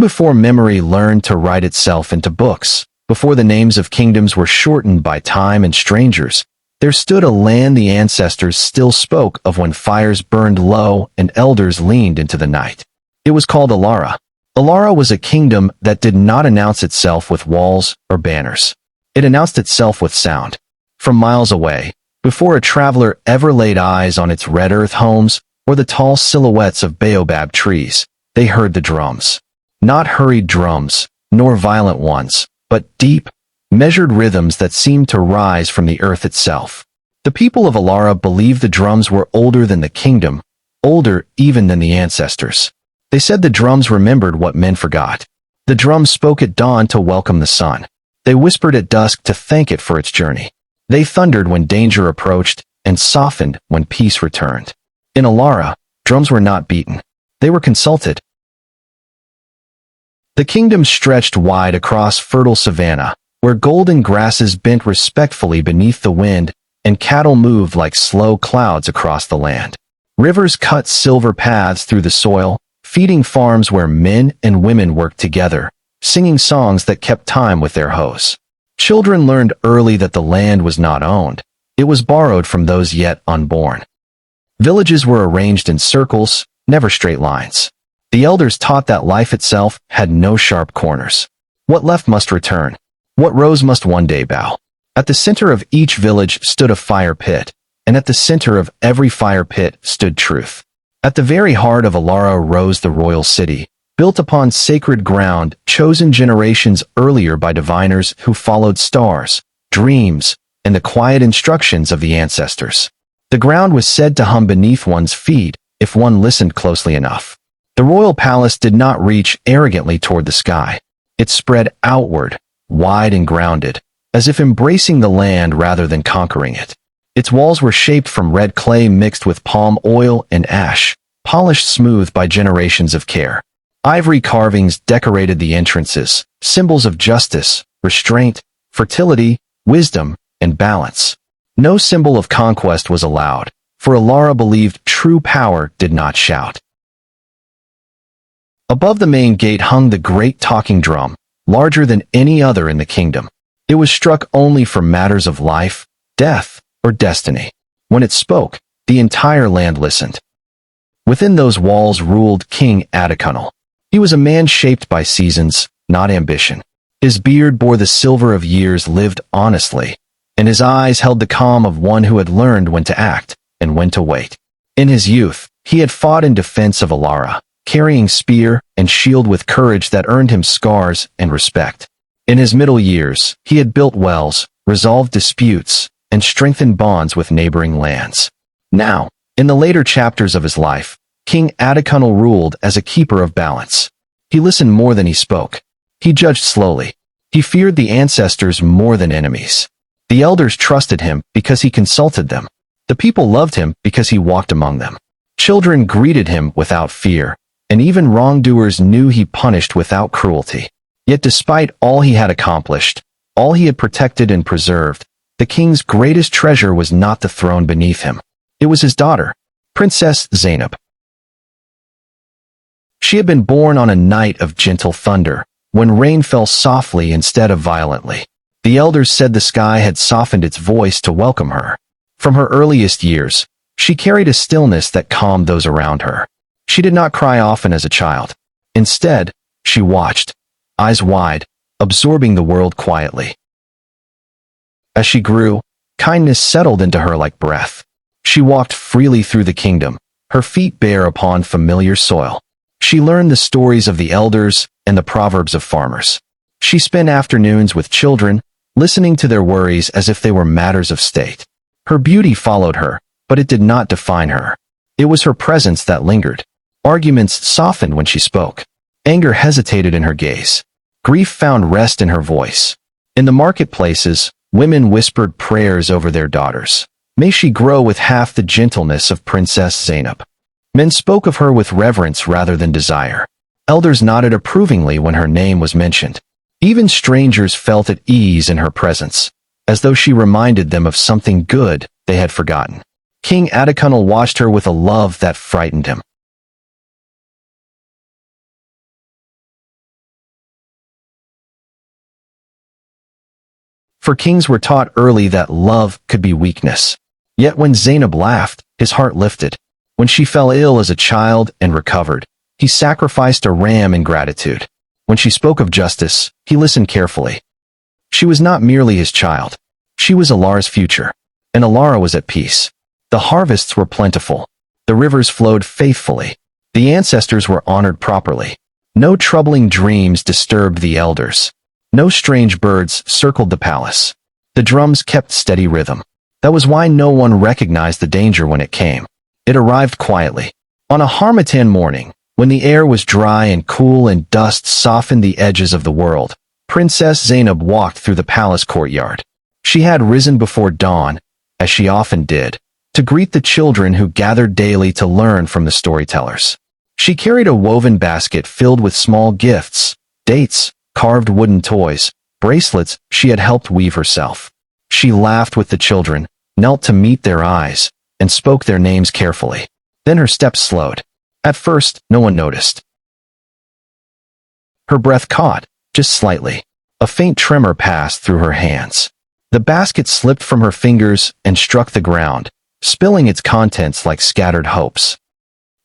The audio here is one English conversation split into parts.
Before memory learned to write itself into books, before the names of kingdoms were shortened by time and strangers, there stood a land the ancestors still spoke of when fires burned low and elders leaned into the night. It was called Alara. Alara was a kingdom that did not announce itself with walls or banners. It announced itself with sound. From miles away, before a traveler ever laid eyes on its red earth homes or the tall silhouettes of baobab trees, they heard the drums. Not hurried drums, nor violent ones, but deep, measured rhythms that seemed to rise from the earth itself. The people of Alara believed the drums were older than the kingdom, older even than the ancestors. They said the drums remembered what men forgot. The drums spoke at dawn to welcome the sun. They whispered at dusk to thank it for its journey. They thundered when danger approached and softened when peace returned. In Alara, drums were not beaten. They were consulted. The kingdom stretched wide across fertile savanna, where golden grasses bent respectfully beneath the wind and cattle moved like slow clouds across the land. Rivers cut silver paths through the soil, feeding farms where men and women worked together, singing songs that kept time with their hoes. Children learned early that the land was not owned. It was borrowed from those yet unborn. Villages were arranged in circles, never straight lines. The elders taught that life itself had no sharp corners. What left must return. What rose must one day bow. At the center of each village stood a fire pit, and at the center of every fire pit stood truth. At the very heart of Alara rose the royal city, built upon sacred ground chosen generations earlier by diviners who followed stars, dreams, and the quiet instructions of the ancestors. The ground was said to hum beneath one's feet if one listened closely enough. The royal palace did not reach arrogantly toward the sky. It spread outward, wide and grounded, as if embracing the land rather than conquering it. Its walls were shaped from red clay mixed with palm oil and ash, polished smooth by generations of care. Ivory carvings decorated the entrances, symbols of justice, restraint, fertility, wisdom, and balance. No symbol of conquest was allowed, for Alara believed true power did not shout. Above the main gate hung the great talking drum, larger than any other in the kingdom. It was struck only for matters of life, death, or destiny. When it spoke, the entire land listened. Within those walls ruled King Adakunal. He was a man shaped by seasons, not ambition. His beard bore the silver of years lived honestly, and his eyes held the calm of one who had learned when to act and when to wait. In his youth, he had fought in defense of Alara, carrying spear and shield with courage that earned him scars and respect. In his middle years, he had built wells, resolved disputes, and strengthened bonds with neighboring lands. Now, in the later chapters of his life, King Adakunal ruled as a keeper of balance. He listened more than he spoke. He judged slowly. He feared the ancestors more than enemies. The elders trusted him because he consulted them. The people loved him because he walked among them. Children greeted him without fear, and even wrongdoers knew he punished without cruelty. Yet despite all he had accomplished, all he had protected and preserved, the king's greatest treasure was not the throne beneath him. It was his daughter, Princess Zainab. She had been born on a night of gentle thunder, when rain fell softly instead of violently. The elders said the sky had softened its voice to welcome her. From her earliest years, she carried a stillness that calmed those around her. She did not cry often as a child. Instead, she watched, eyes wide, absorbing the world quietly. As she grew, kindness settled into her like breath. She walked freely through the kingdom, her feet bare upon familiar soil. She learned the stories of the elders and the proverbs of farmers. She spent afternoons with children, listening to their worries as if they were matters of state. Her beauty followed her, but it did not define her. It was her presence that lingered. Arguments softened when she spoke. Anger hesitated in her gaze. Grief found rest in her voice. In the marketplaces, women whispered prayers over their daughters. May she grow with half the gentleness of Princess Zainab. Men spoke of her with reverence rather than desire. Elders nodded approvingly when her name was mentioned. Even strangers felt at ease in her presence, as though she reminded them of something good they had forgotten. King Adakunal watched her with a love that frightened him. for kings were taught early that love could be weakness. Yet when Zainab laughed, his heart lifted. When she fell ill as a child and recovered, he sacrificed a ram in gratitude. When she spoke of justice, he listened carefully. She was not merely his child. She was Alara's future. And Alara was at peace. The harvests were plentiful. The rivers flowed faithfully. The ancestors were honored properly. No troubling dreams disturbed the elders. No strange birds circled the palace. The drums kept steady rhythm. That was why no one recognized the danger when it came. It arrived quietly. On a Harmattan morning, when the air was dry and cool and dust softened the edges of the world, Princess Zainab walked through the palace courtyard. She had risen before dawn, as she often did, to greet the children who gathered daily to learn from the storytellers. She carried a woven basket filled with small gifts, dates, carved wooden toys, bracelets she had helped weave herself. She laughed with the children, knelt to meet their eyes, and spoke their names carefully. Then her steps slowed. At first, no one noticed. Her breath caught, just slightly. A faint tremor passed through her hands. The basket slipped from her fingers and struck the ground, spilling its contents like scattered hopes.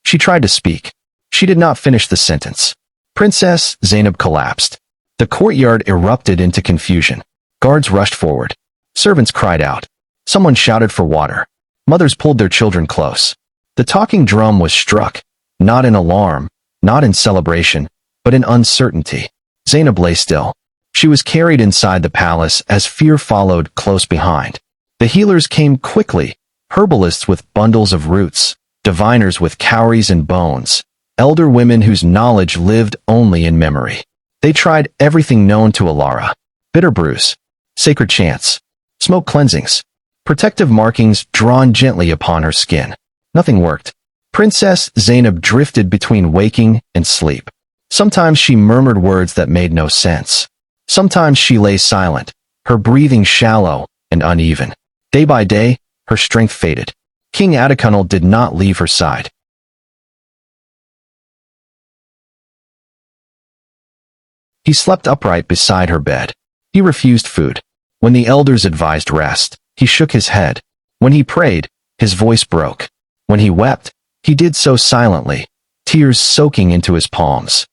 She tried to speak. She did not finish the sentence. Princess Zainab collapsed. The courtyard erupted into confusion. Guards rushed forward. Servants cried out. Someone shouted for water. Mothers pulled their children close. The talking drum was struck, not in alarm, not in celebration, but in uncertainty. Zainab lay still. She was carried inside the palace as fear followed close behind. The healers came quickly, herbalists with bundles of roots, diviners with cowries and bones, elder women whose knowledge lived only in memory. They tried everything known to Alara: bitter brews, sacred chants, smoke cleansings, protective markings drawn gently upon her skin. Nothing worked. Princess Zainab drifted between waking and sleep. Sometimes she murmured words that made no sense. Sometimes she lay silent, her breathing shallow and uneven. Day by day, her strength faded. King Adekunle did not leave her side. He slept upright beside her bed. He refused food. When the elders advised rest, he shook his head. When he prayed, his voice broke. When he wept, he did so silently, tears soaking into his palms.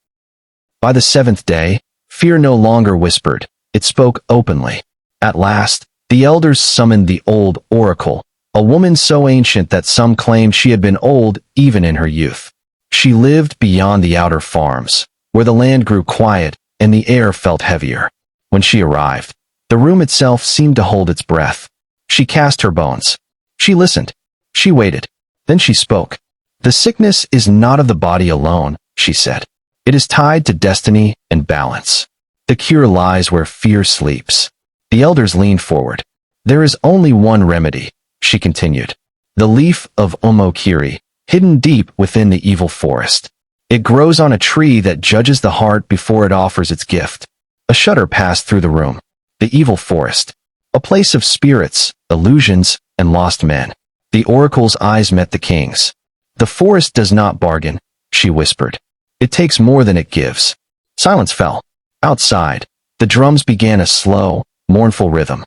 By the seventh day, fear no longer whispered, it spoke openly. At last, the elders summoned the old oracle, a woman so ancient that some claimed she had been old even in her youth. She lived beyond the outer farms, where the land grew quiet and the air felt heavier. When she arrived, the room itself seemed to hold its breath. She cast her bones. She listened. She waited. Then she spoke. The sickness is not of the body alone, she said. It is tied to destiny and balance. The cure lies where fear sleeps. The elders leaned forward. There is only one remedy, she continued. The leaf of Omokiri, hidden deep within the evil forest. It grows on a tree that judges the heart before it offers its gift. A shudder passed through the room. The evil forest. A place of spirits, illusions, and lost men. The oracle's eyes met the king's. The forest does not bargain, she whispered. It takes more than it gives. Silence fell. Outside, the drums began a slow, mournful rhythm.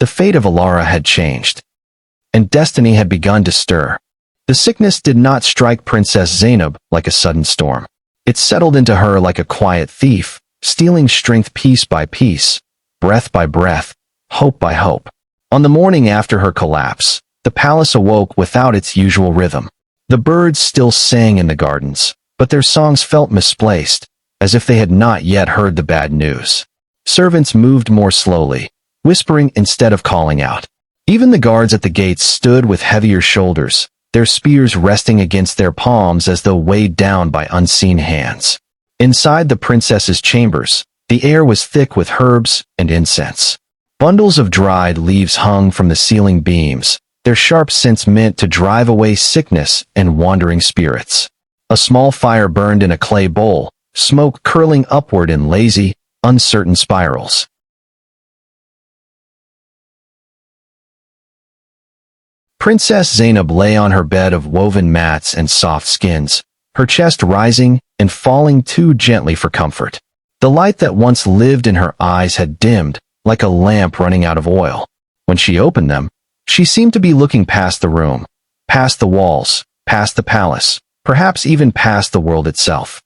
The fate of Alara had changed, and destiny had begun to stir. The sickness did not strike Princess Zainab like a sudden storm. It settled into her like a quiet thief, stealing strength piece by piece, breath by breath, hope by hope. On the morning after her collapse, the palace awoke without its usual rhythm. The birds still sang in the gardens, but their songs felt misplaced, as if they had not yet heard the bad news. Servants moved more slowly, whispering instead of calling out. Even the guards at the gates stood with heavier shoulders, their spears resting against their palms as though weighed down by unseen hands. Inside the princess's chambers, the air was thick with herbs and incense. Bundles of dried leaves hung from the ceiling beams, their sharp scents meant to drive away sickness and wandering spirits. A small fire burned in a clay bowl, smoke curling upward in lazy, uncertain spirals. Princess Zainab lay on her bed of woven mats and soft skins, her chest rising and falling too gently for comfort. The light that once lived in her eyes had dimmed, like a lamp running out of oil. When she opened them, she seemed to be looking past the room, past the walls, past the palace, perhaps even past the world itself.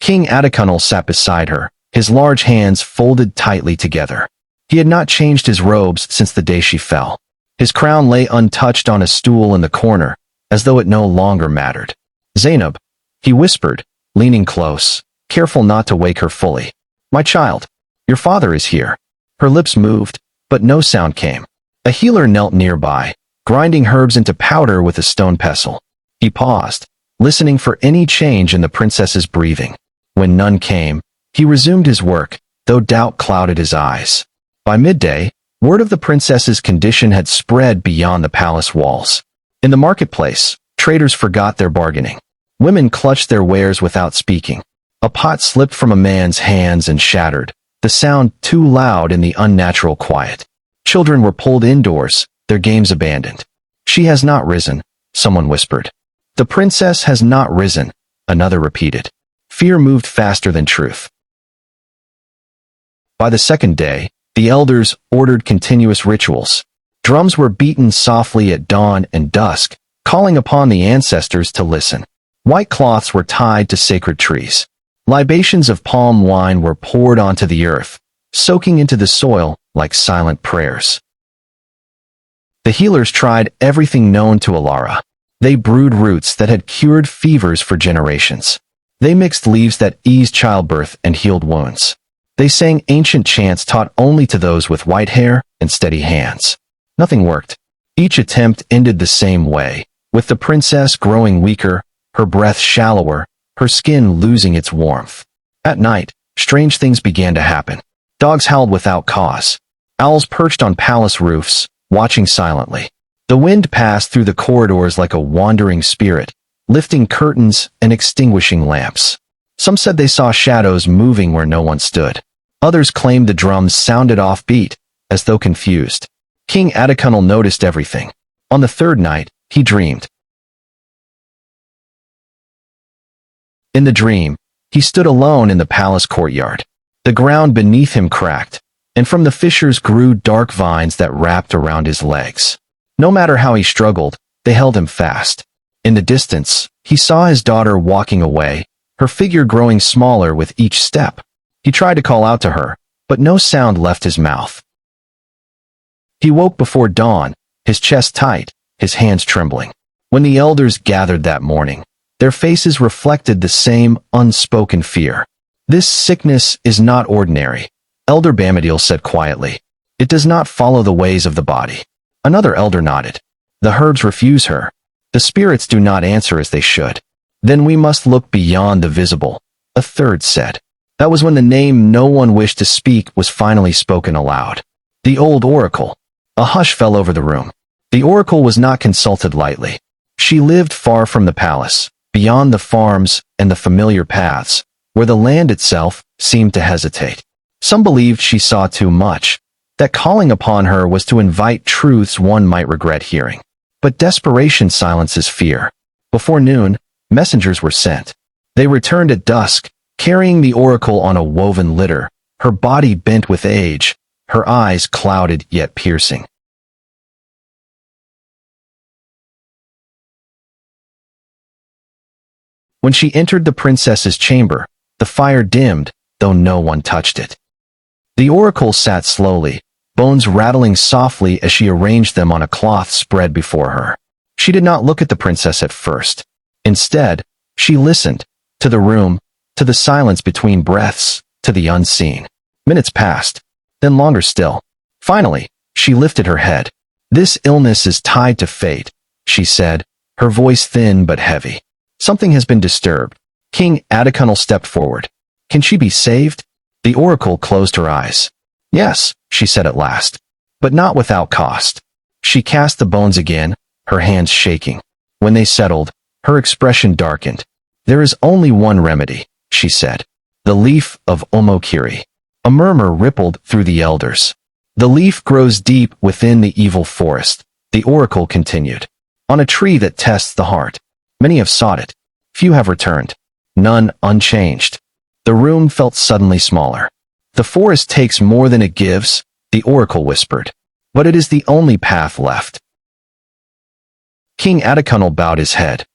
King Adekunle sat beside her, his large hands folded tightly together. He had not changed his robes since the day she fell. His crown lay untouched on a stool in the corner, as though it no longer mattered. "Zainab," he whispered, leaning close, careful not to wake her fully. "My child, your father is here." Her lips moved, but no sound came. A healer knelt nearby, grinding herbs into powder with a stone pestle. He paused, listening for any change in the princess's breathing. When none came, he resumed his work, though doubt clouded his eyes. By midday, word of the princess's condition had spread beyond the palace walls. In the marketplace, traders forgot their bargaining. Women clutched their wares without speaking. A pot slipped from a man's hands and shattered, the sound too loud in the unnatural quiet. Children were pulled indoors, their games abandoned. "She has not risen," someone whispered. "The princess has not risen," another repeated. Fear moved faster than truth. By the second day, the elders ordered continuous rituals. Drums were beaten softly at dawn and dusk, calling upon the ancestors to listen. White cloths were tied to sacred trees. Libations of palm wine were poured onto the earth, soaking into the soil like silent prayers. The healers tried everything known to Alara. They brewed roots that had cured fevers for generations. They mixed leaves that eased childbirth and healed wounds. They sang ancient chants taught only to those with white hair and steady hands. Nothing worked. Each attempt ended the same way, with the princess growing weaker, her breath shallower, her skin losing its warmth. At night, strange things began to happen. Dogs howled without cause. Owls perched on palace roofs, watching silently. The wind passed through the corridors like a wandering spirit, lifting curtains and extinguishing lamps. Some said they saw shadows moving where no one stood. Others claimed the drums sounded offbeat, as though confused. King Adekunle noticed everything. On the third night, he dreamed. In the dream, he stood alone in the palace courtyard. The ground beneath him cracked, and from the fissures grew dark vines that wrapped around his legs. No matter how he struggled, they held him fast. In the distance, he saw his daughter walking away, her figure growing smaller with each step. He tried to call out to her, but no sound left his mouth. He woke before dawn, his chest tight, his hands trembling. When the elders gathered that morning, their faces reflected the same unspoken fear. "This sickness is not ordinary," Elder Bamadil said quietly. "It does not follow the ways of the body." Another elder nodded. "The herbs refuse her. The spirits do not answer as they should." "Then we must look beyond the visible," a third said. That was when the name no one wished to speak was finally spoken aloud. "The old oracle." A hush fell over the room. The oracle was not consulted lightly. She lived far from the palace, beyond the farms and the familiar paths, where the land itself seemed to hesitate. Some believed she saw too much, that calling upon her was to invite truths one might regret hearing. But desperation silences fear. Before noon, messengers were sent. They returned at dusk, carrying the oracle on a woven litter, her body bent with age, her eyes clouded yet piercing. When she entered the princess's chamber, the fire dimmed, though no one touched it. The oracle sat slowly, bones rattling softly as she arranged them on a cloth spread before her. She did not look at the princess at first. Instead, she listened, to the room, to the silence between breaths, to the unseen. Minutes passed, then longer still. Finally, she lifted her head. "This illness is tied to fate," she said, her voice thin but heavy. "Something has been disturbed." King Adekunle stepped forward. "Can she be saved?" The oracle closed her eyes. "Yes," she said at last, "but not without cost." She cast the bones again, her hands shaking. When they settled, her expression darkened. "There is only one remedy," she said. "The leaf of Omokiri." A murmur rippled through the elders. "The leaf grows deep within the evil forest," the oracle continued. "On a tree that tests the heart. Many have sought it. Few have returned. None unchanged. The room felt suddenly smaller. The forest takes more than it gives, the oracle whispered. But it is the only path left. King Atakunal bowed his head.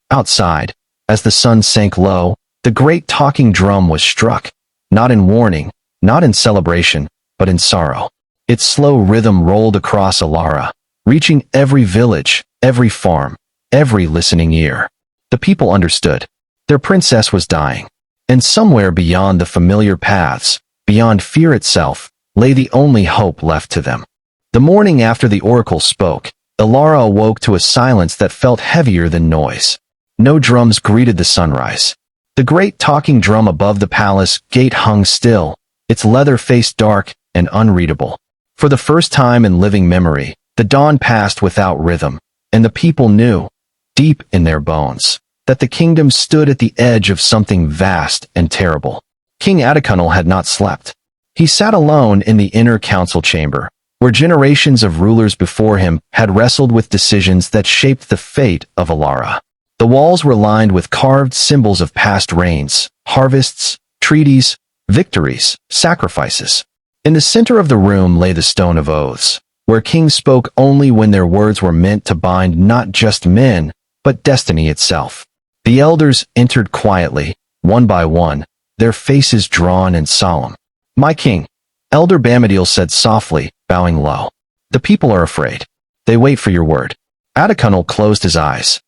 Outside, as the sun sank low, the great talking drum was struck, not in warning, not in celebration, but in sorrow. Its slow rhythm rolled across Alara, reaching every village, every farm, every listening ear. The people understood. Their princess was dying. And somewhere beyond the familiar paths, beyond fear itself, lay the only hope left to them. The morning after the oracle spoke, Alara awoke to a silence that felt heavier than noise. No drums greeted the sunrise. The great talking drum above the palace gate hung still, its leather face dark and unreadable. For the first time in living memory, the dawn passed without rhythm, and the people knew, deep in their bones, that the kingdom stood at the edge of something vast and terrible. King Atakunal had not slept. He sat alone in the inner council chamber, where generations of rulers before him had wrestled with decisions that shaped the fate of Alara. The walls were lined with carved symbols of past reigns, harvests, treaties, victories, sacrifices. In the center of the room lay the Stone of Oaths, where kings spoke only when their words were meant to bind not just men, but destiny itself. The elders entered quietly, one by one, their faces drawn and solemn. "My king," Elder Bamadil said softly, bowing low. "The people are afraid. They wait for your word." Atakunal closed his eyes.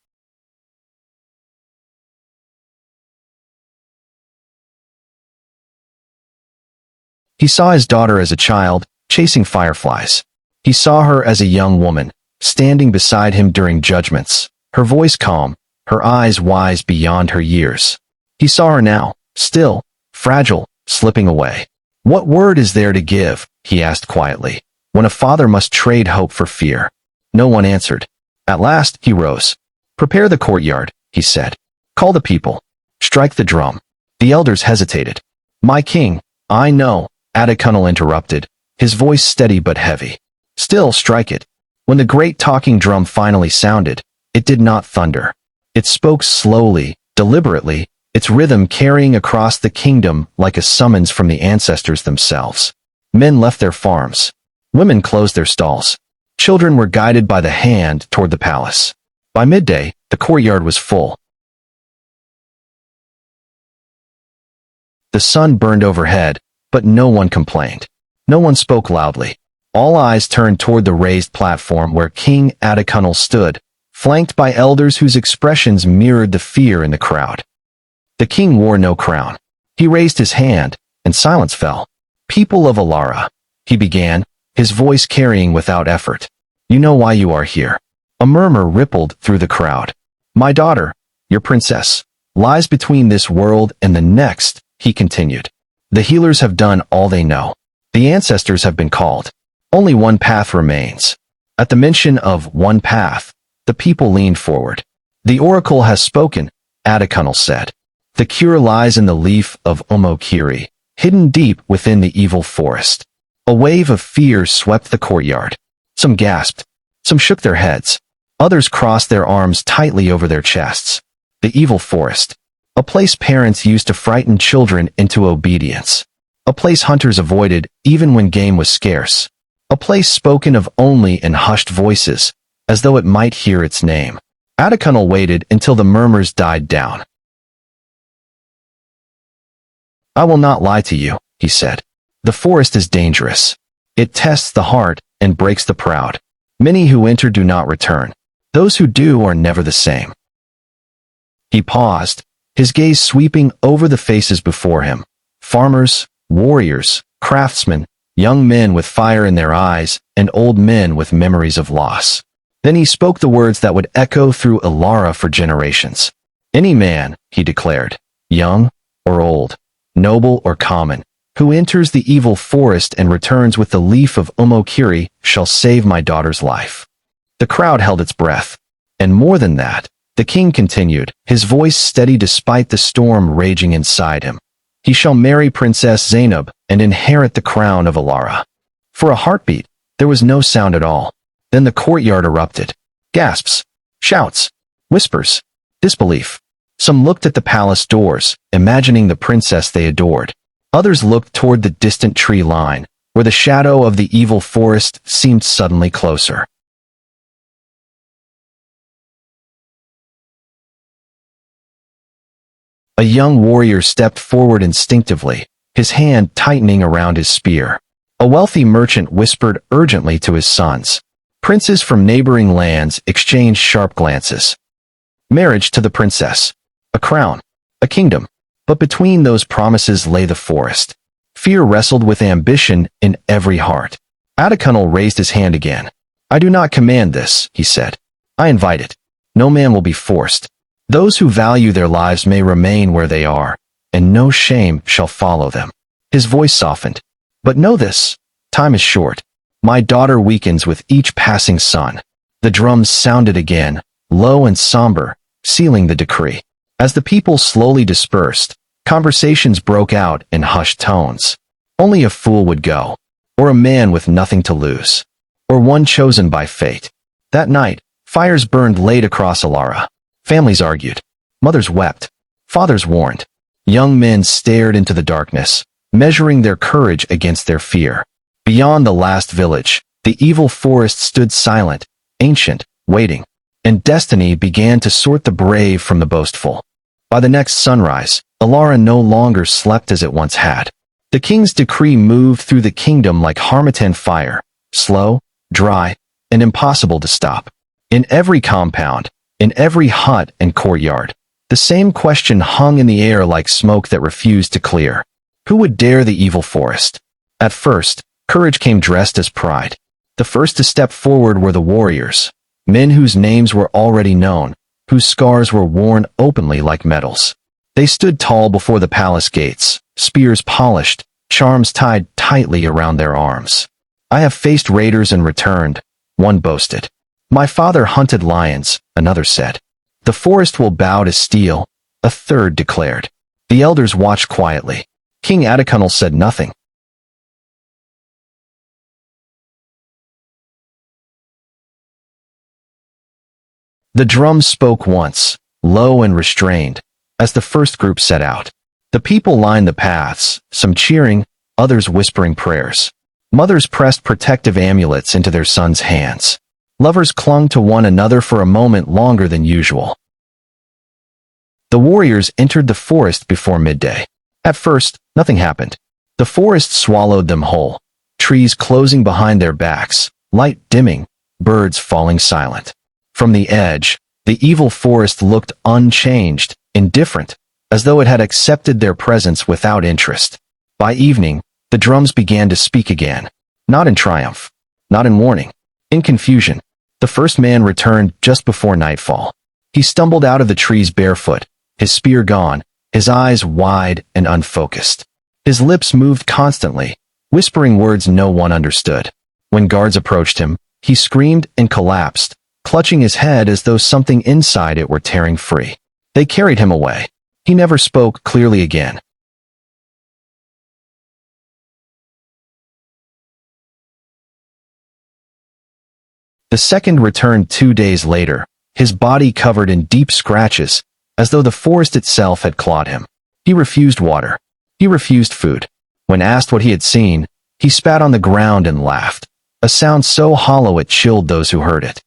He saw his daughter as a child, chasing fireflies. He saw her as a young woman, standing beside him during judgments, her voice calm, her eyes wise beyond her years. He saw her now, still, fragile, slipping away. "What word is there to give?" he asked quietly, "when a father must trade hope for fear?" No one answered. At last, he rose. "Prepare the courtyard," he said. "Call the people. Strike the drum." The elders hesitated. "My king, I know," Atakunal interrupted, his voice steady but heavy. "Still strike it." When the great talking drum finally sounded, it did not thunder. It spoke slowly, deliberately, its rhythm carrying across the kingdom like a summons from the ancestors themselves. Men left their farms. Women closed their stalls. Children were guided by the hand toward the palace. By midday, the courtyard was full. The sun burned overhead, but no one complained. No one spoke loudly. All eyes turned toward the raised platform where King Atakunal stood, flanked by elders whose expressions mirrored the fear in the crowd. The king wore no crown. He raised his hand, and silence fell. "People of Alara," he began, his voice carrying without effort. "You know why you are here." A murmur rippled through the crowd. "My daughter, your princess, lies between this world and the next," he continued. "The healers have done all they know. The ancestors have been called. Only one path remains." At the mention of one path, the people leaned forward. "The oracle has spoken," Atakunal said. "The cure lies in the leaf of Umokiri, hidden deep within the evil forest." A wave of fear swept the courtyard. Some gasped. Some shook their heads. Others crossed their arms tightly over their chests. The evil forest. A place parents used to frighten children into obedience. A place hunters avoided even when game was scarce. A place spoken of only in hushed voices, as though it might hear its name. Atakunal waited until the murmurs died down. "I will not lie to you," he said. "The forest is dangerous. It tests the heart and breaks the proud. Many who enter do not return. Those who do are never the same." He paused, his gaze sweeping over the faces before him. Farmers, warriors, craftsmen, young men with fire in their eyes, and old men with memories of loss. Then he spoke the words that would echo through Alara for generations. "Any man," he declared, "young or old, noble or common, who enters the evil forest and returns with the leaf of Umokiri shall save my daughter's life." The crowd held its breath. And more than that, the king continued, his voice steady despite the storm raging inside him. "He shall marry Princess Zainab and inherit the crown of Alara." For a heartbeat, there was no sound at all. Then the courtyard erupted. Gasps, shouts, whispers, disbelief. Some looked at the palace doors, imagining the princess they adored. Others looked toward the distant tree line, where the shadow of the evil forest seemed suddenly closer. A young warrior stepped forward instinctively, his hand tightening around his spear. A wealthy merchant whispered urgently to his sons. Princes from neighboring lands exchanged sharp glances. Marriage to the princess. A crown. A kingdom. But between those promises lay the forest. Fear wrestled with ambition in every heart. Adekunle raised his hand again. I do not command this, he said. I invite it. No man will be forced. Those who value their lives may remain where they are, and no shame shall follow them. His voice softened. But know this, time is short. My daughter weakens with each passing sun. The drums sounded again, low and somber, sealing the decree. As the people slowly dispersed, conversations broke out in hushed tones. Only a fool would go, or a man with nothing to lose, or one chosen by fate. That night, fires burned late across Alara. Families argued. Mothers wept. Fathers warned. Young men stared into the darkness, measuring their courage against their fear. Beyond the last village, the evil forest stood silent, ancient, waiting, and destiny began to sort the brave from the boastful. By the next sunrise, Alara no longer slept as it once had. The king's decree moved through the kingdom like Harmattan fire, slow, dry, and impossible to stop. In every compound, in every hut and courtyard, the same question hung in the air like smoke that refused to clear. Who would dare the evil forest? At first, courage came dressed as pride. The first to step forward were the warriors, men whose names were already known, whose scars were worn openly like medals. They stood tall before the palace gates, spears polished, charms tied tightly around their arms. I have faced raiders and returned, one boasted. My father hunted lions, another said. The forest will bow to steel, a third declared. The elders watched quietly. King Adekunle said nothing. The drums spoke once, low and restrained, as the first group set out. The people lined the paths, some cheering, others whispering prayers. Mothers pressed protective amulets into their sons' hands. Lovers clung to one another for a moment longer than usual. The warriors entered the forest before midday. At first, nothing happened. The forest swallowed them whole, trees closing behind their backs, light dimming, birds falling silent. From the edge, the evil forest looked unchanged, indifferent, as though it had accepted their presence without interest. By evening, the drums began to speak again, not in triumph, not in warning, in confusion. The first man returned just before nightfall. He stumbled out of the trees barefoot, his spear gone, his eyes wide and unfocused. His lips moved constantly, whispering words no one understood. When guards approached him, he screamed and collapsed, clutching his head as though something inside it were tearing free. They carried him away. He never spoke clearly again. The second returned 2 days later, his body covered in deep scratches, as though the forest itself had clawed him. He refused water. He refused food. When asked what he had seen, he spat on the ground and laughed, a sound so hollow it chilled those who heard it.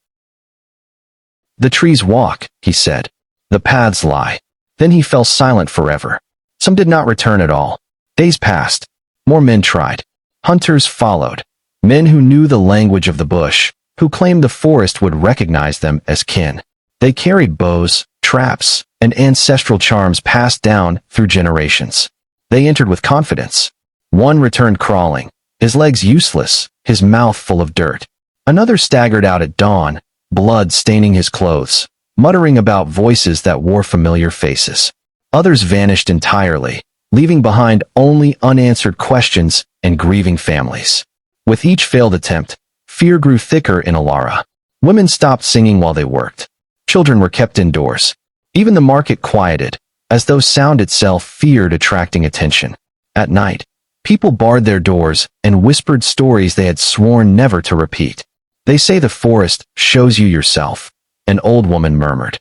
The trees walk, he said. The paths lie. Then he fell silent forever. Some did not return at all. Days passed. More men tried. Hunters followed. Men who knew the language of the bush, who claimed the forest would recognize them as kin. They carried bows, traps, and ancestral charms passed down through generations. They entered with confidence. One returned crawling, his legs useless, his mouth full of dirt. Another staggered out at dawn, blood staining his clothes, muttering about voices that wore familiar faces. Others vanished entirely, leaving behind only unanswered questions and grieving families. With each failed attempt, fear grew thicker in Alara. Women stopped singing while they worked. Children were kept indoors. Even the market quieted, as though sound itself feared attracting attention. At night, people barred their doors and whispered stories they had sworn never to repeat. They say the forest shows you yourself, an old woman murmured.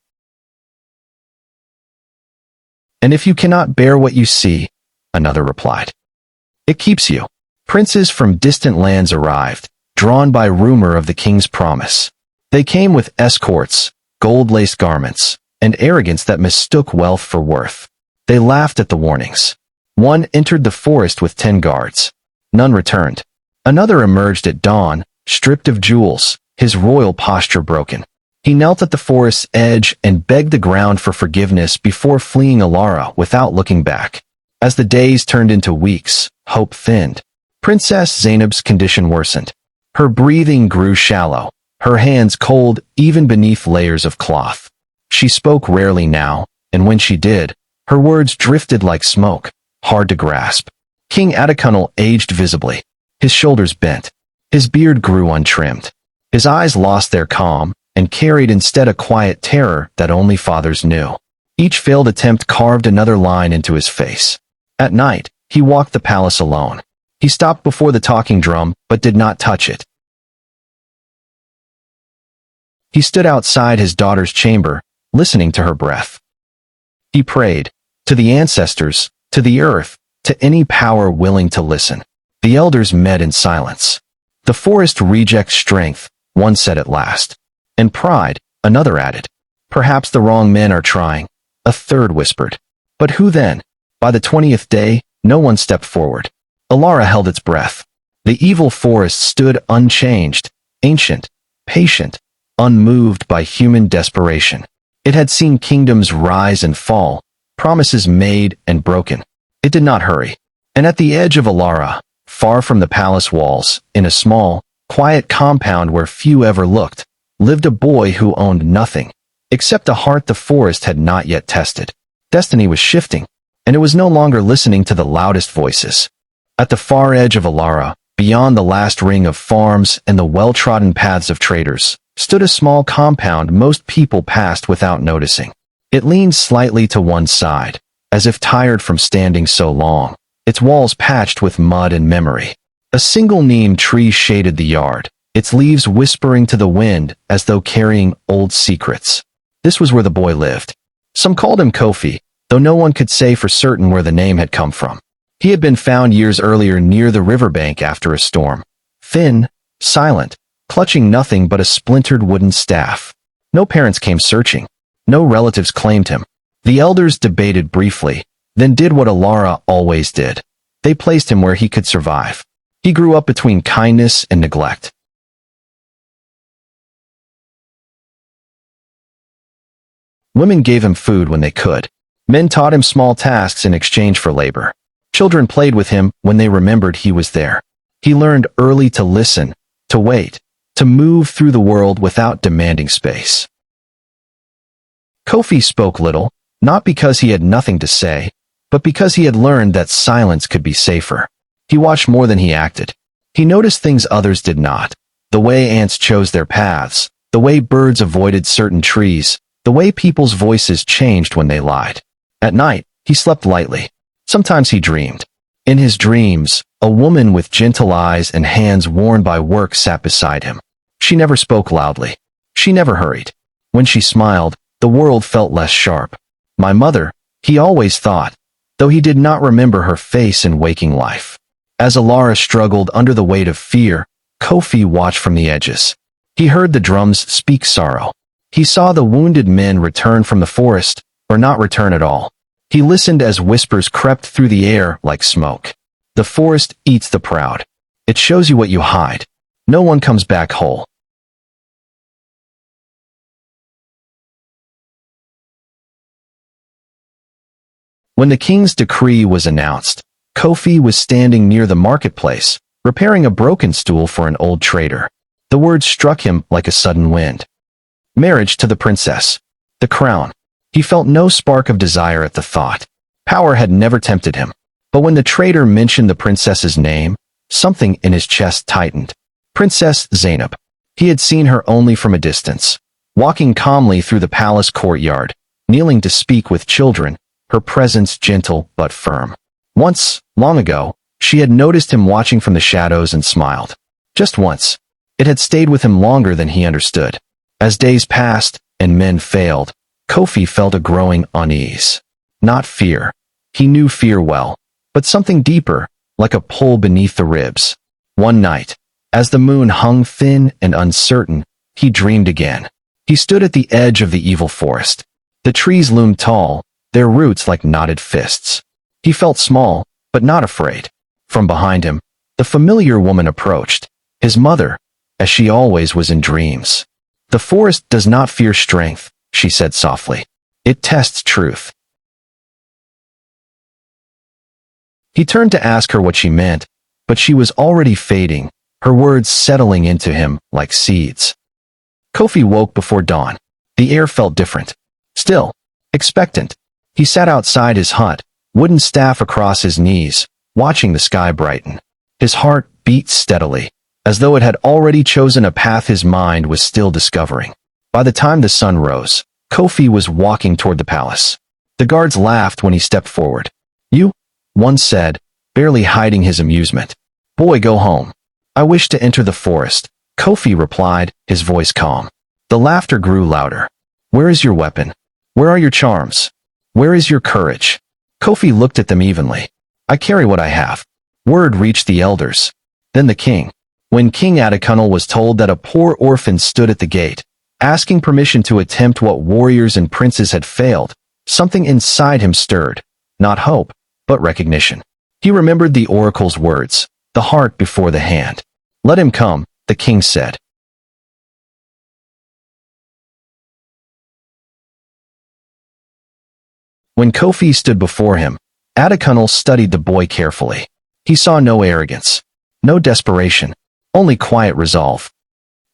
And if you cannot bear what you see, another replied, it keeps you. Princes from distant lands arrived, drawn by rumor of the king's promise. They came with escorts, gold-laced garments, and arrogance that mistook wealth for worth. They laughed at the warnings. One entered the forest with 10 guards. None returned. Another emerged at dawn, stripped of jewels, his royal posture broken. He knelt at the forest's edge and begged the ground for forgiveness before fleeing Alara without looking back. As the days turned into weeks, hope thinned. Princess Zainab's condition worsened. Her breathing grew shallow, her hands cold even beneath layers of cloth. She spoke rarely now, and when she did, her words drifted like smoke, hard to grasp. King Atakunal aged visibly. His shoulders bent. His beard grew untrimmed. His eyes lost their calm, and carried instead a quiet terror that only fathers knew. Each failed attempt carved another line into his face. At night, he walked the palace alone. He stopped before the talking drum, but did not touch it. He stood outside his daughter's chamber, listening to her breath. He prayed, to the ancestors, to the earth, to any power willing to listen. The elders met in silence. The forest rejects strength, one said at last. And pride, another added. Perhaps the wrong men are trying, a third whispered. But who then? By the 20th day, no one stepped forward. Alara held its breath. The evil forest stood unchanged, ancient, patient, unmoved by human desperation. It had seen kingdoms rise and fall, promises made and broken. It did not hurry. And at the edge of Alara, far from the palace walls, in a small, quiet compound where few ever looked, lived a boy who owned nothing, except a heart the forest had not yet tested. Destiny was shifting, and it was no longer listening to the loudest voices. At the far edge of Alara, beyond the last ring of farms and the well-trodden paths of traders, stood a small compound most people passed without noticing. It leaned slightly to one side, as if tired from standing so long, its walls patched with mud and memory. A single neem tree shaded the yard, its leaves whispering to the wind as though carrying old secrets. This was where the boy lived. Some called him Kofi, though no one could say for certain where the name had come from. He had been found years earlier near the riverbank after a storm. Thin, silent, clutching nothing but a splintered wooden staff. No parents came searching. No relatives claimed him. The elders debated briefly, then did what Alara always did. They placed him where he could survive. He grew up between kindness and neglect. Women gave him food when they could. Men taught him small tasks in exchange for labor. Children played with him when they remembered he was there. He learned early to listen, to wait, to move through the world without demanding space. Kofi spoke little, not because he had nothing to say, but because he had learned that silence could be safer. He watched more than he acted. He noticed things others did not. The way ants chose their paths, the way birds avoided certain trees, the way people's voices changed when they lied. At night, he slept lightly. Sometimes he dreamed. In his dreams, a woman with gentle eyes and hands worn by work sat beside him. She never spoke loudly. She never hurried. When she smiled, the world felt less sharp. My mother, he always thought, though he did not remember her face in waking life. As Alara struggled under the weight of fear, Kofi watched from the edges. He heard the drums speak sorrow. He saw the wounded men return from the forest, or not return at all. He listened as whispers crept through the air like smoke. The forest eats the proud. It shows you what you hide. No one comes back whole. When the king's decree was announced, Kofi was standing near the marketplace, repairing a broken stool for an old trader. The words struck him like a sudden wind. Marriage to the princess. The crown. He felt no spark of desire at the thought. Power had never tempted him. But when the trader mentioned the princess's name, something in his chest tightened. Princess Zainab. He had seen her only from a distance, walking calmly through the palace courtyard, kneeling to speak with children, her presence gentle but firm. Once, long ago, she had noticed him watching from the shadows and smiled. Just once. It had stayed with him longer than he understood. As days passed, and men failed, Kofi felt a growing unease. not fear. He knew fear well, but something deeper, like a pull beneath the ribs. One night, as the moon hung thin and uncertain, he dreamed again. He stood at the edge of the evil forest. The trees loomed tall, their roots like knotted fists. He felt small, but not afraid. From behind him, the familiar woman approached, his mother, as she always was in dreams. "The forest does not fear strength," she said softly. "It tests truth." He turned to ask her what she meant, but she was already fading, her words settling into him like seeds. Kofi woke before dawn. The air felt different. Still, expectant. He sat outside his hut, wooden staff across his knees, watching the sky brighten. His heart beat steadily, as though it had already chosen a path his mind was still discovering. By the time the sun rose, Kofi was walking toward the palace. The guards laughed when he stepped forward. "You?" one said, barely hiding his amusement. "Boy, go home." "I wish to enter the forest," Kofi replied, his voice calm. The laughter grew louder. "Where is your weapon? Where are your charms? Where is your courage?" Kofi looked at them evenly. "I carry what I have." Word reached the elders. Then the king. When King Adekunle was told that a poor orphan stood at the gate, asking permission to attempt what warriors and princes had failed, something inside him stirred. Not hope, but recognition. He remembered the oracle's words, the heart before the hand. "Let him come," the king said. When Kofi stood before him, Adekunle studied the boy carefully. He saw no arrogance, no desperation, only quiet resolve.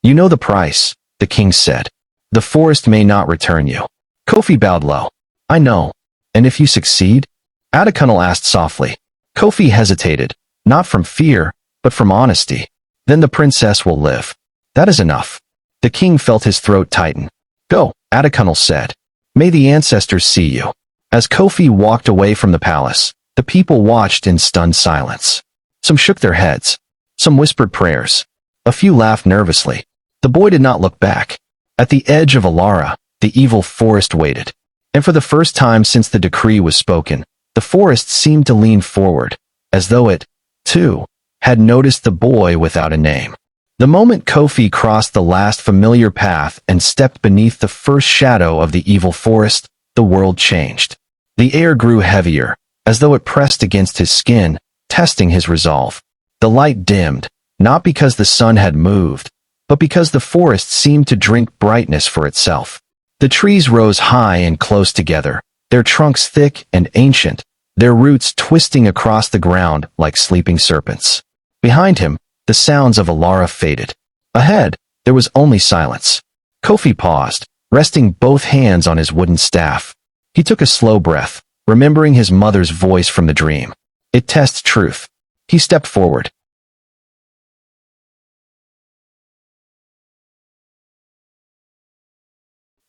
"You know the price," the king said. "The forest may not return you." Kofi bowed low. "I know. And if you succeed?" Adekunle asked softly. Kofi hesitated, not from fear, but from honesty. "Then the princess will live. That is enough." The king felt his throat tighten. "Go," Adekunle said. "May the ancestors see you." As Kofi walked away from the palace, the people watched in stunned silence. Some shook their heads. Some whispered prayers. A few laughed nervously. The boy did not look back. At the edge of Alara, the evil forest waited. And for the first time since the decree was spoken, the forest seemed to lean forward, as though it, too, had noticed the boy without a name. The moment Kofi crossed the last familiar path and stepped beneath the first shadow of the evil forest, the world changed. The air grew heavier, as though it pressed against his skin, testing his resolve. The light dimmed, not because the sun had moved, but because the forest seemed to drink brightness for itself. The trees rose high and close together, their trunks thick and ancient, their roots twisting across the ground like sleeping serpents. Behind him, the sounds of Alara faded. Ahead, there was only silence. Kofi paused, resting both hands on his wooden staff. He took a slow breath, remembering his mother's voice from the dream. It tests truth. He stepped forward.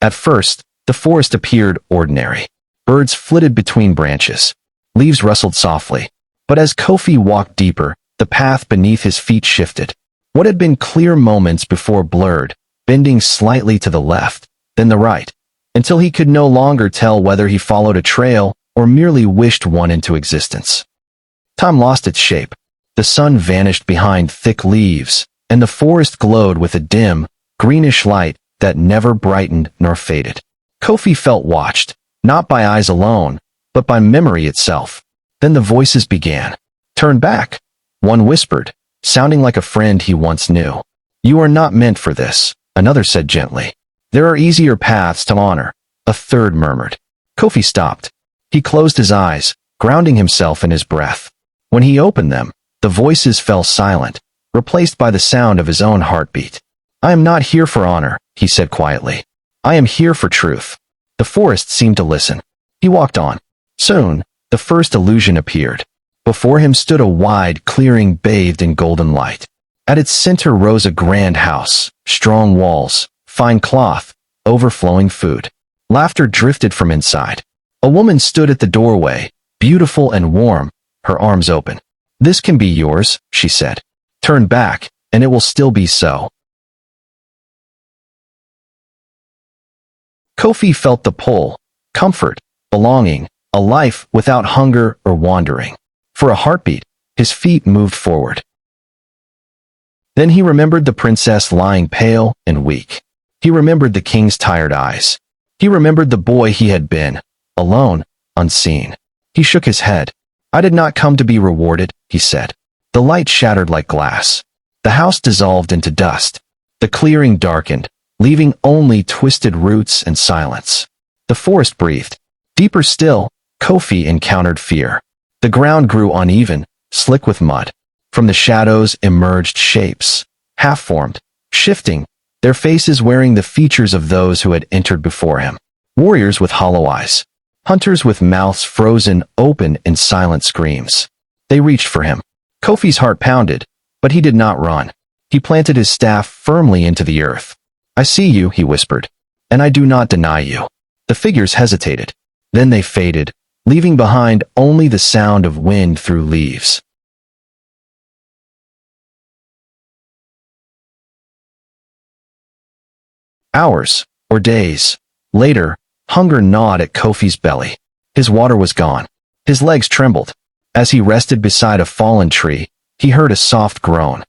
At first, the forest appeared ordinary. Birds flitted between branches. Leaves rustled softly. But as Kofi walked deeper, the path beneath his feet shifted. What had been clear moments before blurred, bending slightly to the left, then the right, until he could no longer tell whether he followed a trail or merely wished one into existence. Time lost its shape. The sun vanished behind thick leaves, and the forest glowed with a dim, greenish light that never brightened nor faded. Kofi felt watched, not by eyes alone, but by memory itself. Then the voices began. "Turn back," one whispered, sounding like a friend he once knew. "You are not meant for this," another said gently. "There are easier paths to honor," a third murmured. Kofi stopped. He closed his eyes, grounding himself in his breath. When he opened them, the voices fell silent, replaced by the sound of his own heartbeat. "I am not here for honor," he said quietly. "I am here for truth." The forest seemed to listen. He walked on. Soon, the first illusion appeared. Before him stood a wide clearing bathed in golden light. At its center rose a grand house, strong walls, fine cloth, overflowing food. Laughter drifted from inside. A woman stood at the doorway, beautiful and warm, her arms open. "This can be yours," she said. "Turn back, and it will still be so." Kofi felt the pull, comfort, belonging, a life without hunger or wandering. For a heartbeat, his feet moved forward. Then he remembered the princess lying pale and weak. He remembered the king's tired eyes. He remembered the boy he had been, alone, unseen. He shook his head. "I did not come to be rewarded," he said. The light shattered like glass. The house dissolved into dust. The clearing darkened, leaving only twisted roots and silence. The forest breathed. Deeper still, Kofi encountered fear. The ground grew uneven, slick with mud. From the shadows emerged shapes, half-formed, shifting, their faces wearing the features of those who had entered before him. Warriors with hollow eyes. Hunters with mouths frozen open in silent screams. They reached for him. Kofi's heart pounded, but he did not run. He planted his staff firmly into the earth. "I see you," he whispered, "and I do not deny you." The figures hesitated. Then they faded, leaving behind only the sound of wind through leaves. Hours, or days, later, hunger gnawed at Kofi's belly. His water was gone. His legs trembled. As he rested beside a fallen tree, he heard a soft groan.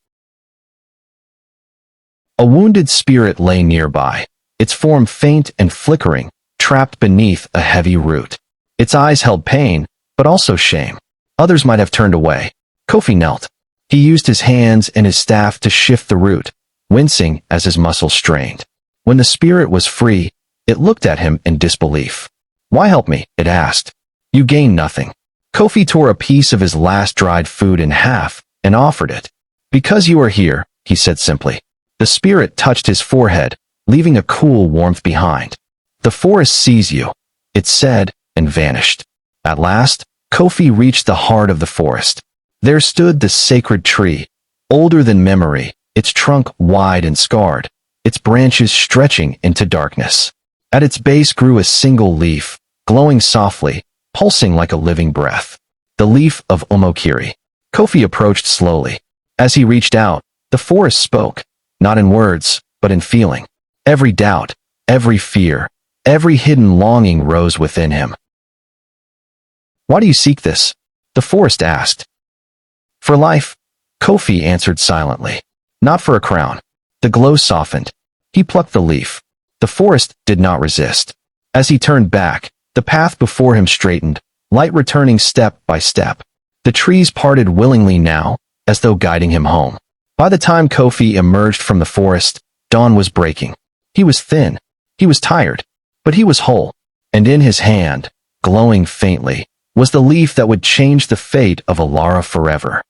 A wounded spirit lay nearby, its form faint and flickering, trapped beneath a heavy root. Its eyes held pain, but also shame. Others might have turned away. Kofi knelt. He used his hands and his staff to shift the root, wincing as his muscles strained. When the spirit was free, it looked at him in disbelief. "Why help me?" it asked. "You gain nothing." Kofi tore a piece of his last dried food in half and offered it. "Because you are here," he said simply. The spirit touched his forehead, leaving a cool warmth behind. "The forest sees you," it said, and vanished. At last, Kofi reached the heart of the forest. There stood the sacred tree, older than memory, its trunk wide and scarred, its branches stretching into darkness. At its base grew a single leaf, glowing softly, pulsing like a living breath. The leaf of Omokiri. Kofi approached slowly. As he reached out, the forest spoke, not in words, but in feeling. Every doubt, every fear, every hidden longing rose within him. "Why do you seek this?" the forest asked. "For life," Kofi answered silently. "Not for a crown." The glow softened. He plucked the leaf. The forest did not resist. As he turned back, the path before him straightened, light returning step by step. The trees parted willingly now, as though guiding him home. By the time Kofi emerged from the forest, dawn was breaking. He was thin. He was tired. But he was whole. And in his hand, glowing faintly, was the leaf that would change the fate of Alara forever.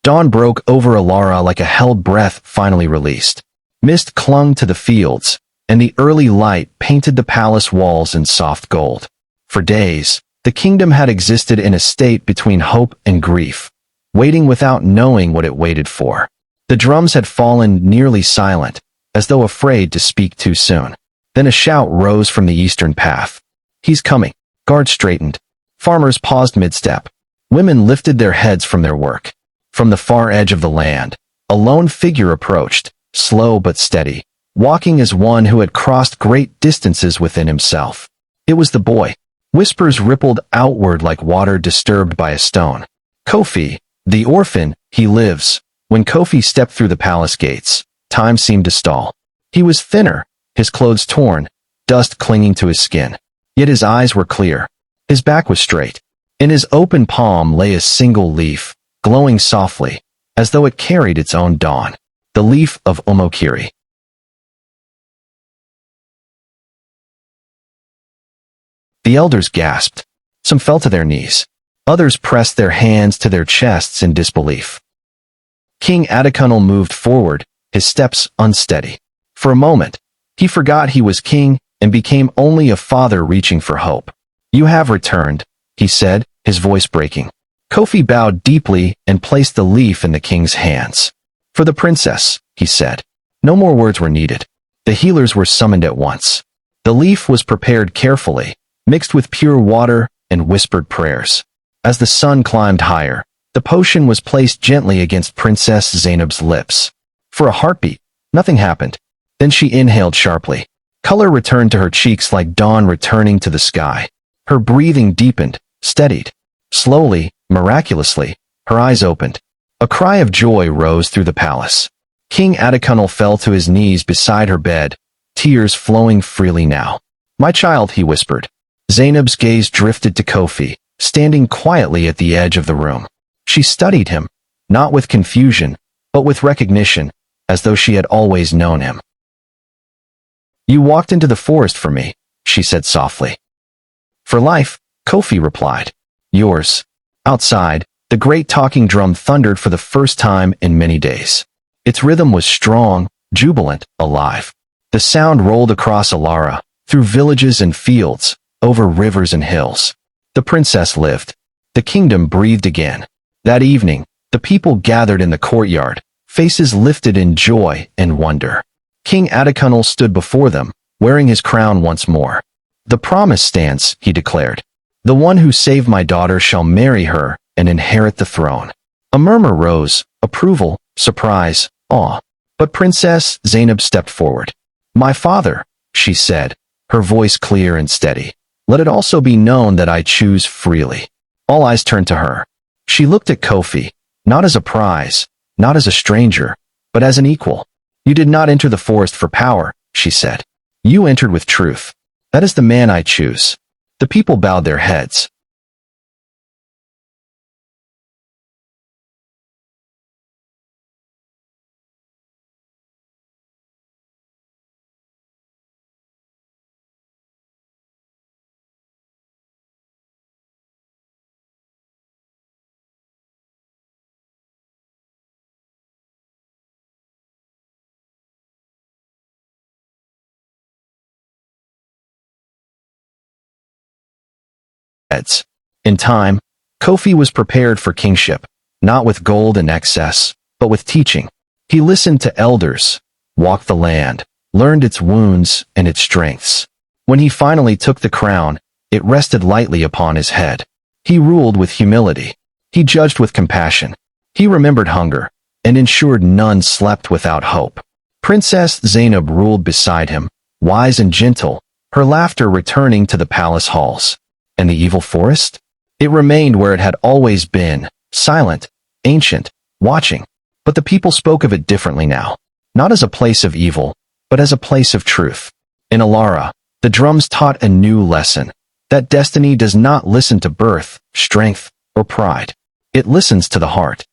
Dawn broke over Alara like a held breath finally released. Mist clung to the fields, and the early light painted the palace walls in soft gold. For days, the kingdom had existed in a state between hope and grief, waiting without knowing what it waited for. The drums had fallen nearly silent, as though afraid to speak too soon. Then a shout rose from the eastern path. "He's coming." Guards straightened. Farmers paused mid-step. Women lifted their heads from their work. From the far edge of the land, a lone figure approached, slow but steady, walking as one who had crossed great distances within himself. It was the boy. Whispers rippled outward like water disturbed by a stone. "Kofi, the orphan, he lives." When Kofi stepped through the palace gates, time seemed to stall. He was thinner, his clothes torn, dust clinging to his skin. Yet his eyes were clear. His back was straight. In his open palm lay a single leaf, glowing softly, as though it carried its own dawn. The leaf of Omokiri. The elders gasped. Some fell to their knees. Others pressed their hands to their chests in disbelief. King Adekunle moved forward, his steps unsteady. For a moment, he forgot he was king and became only a father reaching for hope. "You have returned," he said, his voice breaking. Kofi bowed deeply and placed the leaf in the king's hands. "For the princess," he said. No more words were needed. The healers were summoned at once. The leaf was prepared carefully, mixed with pure water and whispered prayers. As the sun climbed higher, the potion was placed gently against Princess Zainab's lips. For a heartbeat, nothing happened. Then she inhaled sharply. Color returned to her cheeks like dawn returning to the sky. Her breathing deepened, steadied. Slowly, miraculously, her eyes opened. A cry of joy rose through the palace. King Adekunle fell to his knees beside her bed, tears flowing freely now. "My child," he whispered. Zainab's gaze drifted to Kofi, standing quietly at the edge of the room. She studied him, not with confusion, but with recognition, as though she had always known him. "You walked into the forest for me," she said softly. "For life," Kofi replied. "Yours." Outside, the great talking drum thundered for the first time in many days. Its rhythm was strong, jubilant, alive. The sound rolled across Alara, through villages and fields, over rivers and hills. The princess lived. The kingdom breathed again. That evening, the people gathered in the courtyard, faces lifted in joy and wonder. King Adekunle stood before them, wearing his crown once more. "The promise stands," he declared. "The one who saved my daughter shall marry her and inherit the throne." A murmur rose, approval, surprise, awe. But Princess Zainab stepped forward. "My father," she said, her voice clear and steady. "Let it also be known that I choose freely." All eyes turned to her. She looked at Kofi, not as a prize, not as a stranger, but as an equal. "You did not enter the forest for power," she said. "You entered with truth. That is the man I choose." The people bowed their heads. In time, Kofi was prepared for kingship, not with gold and excess, but with teaching. He listened to elders, walked the land, learned its wounds and its strengths. When he finally took the crown, it rested lightly upon his head. He ruled with humility. He judged with compassion. He remembered hunger, and ensured none slept without hope. Princess Zainab ruled beside him, wise and gentle, her laughter returning to the palace halls. And the evil forest? It remained where it had always been, silent, ancient, watching. But the people spoke of it differently now, not as a place of evil, but as a place of truth. In Alara, the drums taught a new lesson, that destiny does not listen to birth, strength, or pride. It listens to the heart.